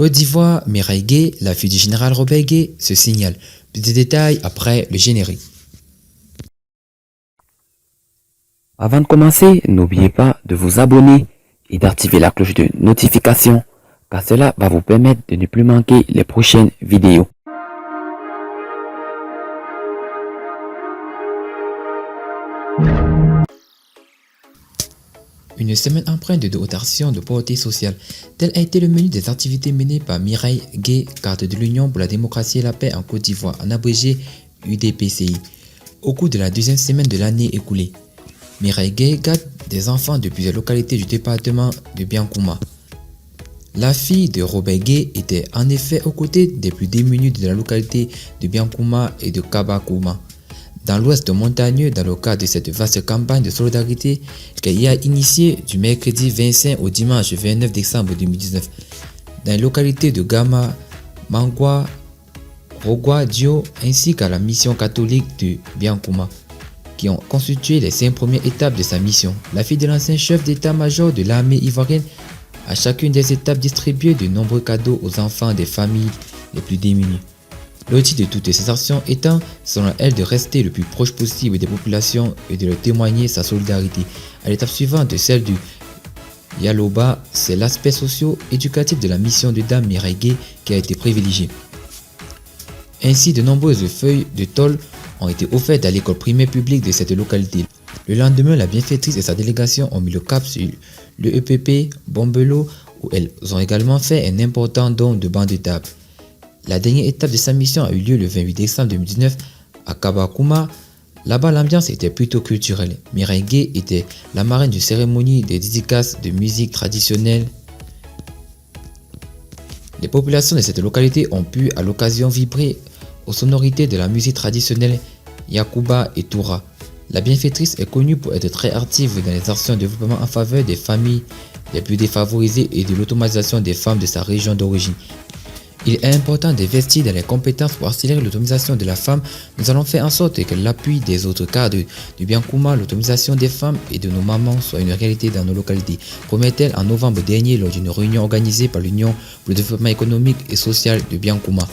Côte d'Ivoire, Mireille Gué, la fille du général Robert Gué, se signale. Plus de détails après le générique. Avant de commencer, n'oubliez pas de vous abonner et d'activer la cloche de notification, car cela va vous permettre de ne plus manquer les prochaines vidéos. Une semaine empreinte de haute action de portée sociale. Tel a été le menu des activités menées par Mireille Gué, carte de l'Union pour la démocratie et la paix en Côte d'Ivoire, en abrégé UDPCI, au cours de la deuxième semaine de l'année écoulée. Mireille Gué garde des enfants de plusieurs localités du département de Biankouma. La fille de Robert Gué était en effet aux côtés des plus démunis de la localité de Biankouma et de Kabakouma, dans l'ouest montagneux, dans le cadre de cette vaste campagne de solidarité qu'elle y a initiée du mercredi 25 au dimanche 29 décembre 2019, dans les localités de Gama, Mangwa, Rogwa, Dio, ainsi qu'à la mission catholique de Biankouma, qui ont constitué les 5 premières étapes de sa mission. La fille de l'ancien chef d'état-major de l'armée ivoirienne a chacune des étapes distribué de nombreux cadeaux aux enfants des familles les plus démunies. L'objectif de toutes ces actions étant, selon elle, de rester le plus proche possible des populations et de leur témoigner sa solidarité. À l'étape suivante de celle du Yaloba, c'est l'aspect socio-éducatif de la mission de Dame Mireille Gué qui a été privilégié. Ainsi, de nombreuses feuilles de tôle ont été offertes à l'école primaire publique de cette localité. Le lendemain, la bienfaitrice et sa délégation ont mis le cap sur le EPP Bombelo, où elles ont également fait un important don de bancs de table. La dernière étape de sa mission a eu lieu le 28 décembre 2019 à Kabakouma. Là-bas, l'ambiance était plutôt culturelle. Mireille Gué était la marraine de cérémonie des dédicaces de musique traditionnelle. Les populations de cette localité ont pu à l'occasion vibrer aux sonorités de la musique traditionnelle Yakuba et Toura. La bienfaitrice est connue pour être très active dans les actions de développement en faveur des familles les plus défavorisées et de l'automatisation des femmes de sa région d'origine. Il est important d'investir dans les compétences pour accélérer l'automatisation de la femme. Nous allons faire en sorte que l'appui des autres cadres du Biankouma, l'automatisation des femmes et de nos mamans soit une réalité dans nos localités, promet-elle en novembre dernier lors d'une réunion organisée par l'Union pour le développement économique et social de Biankouma.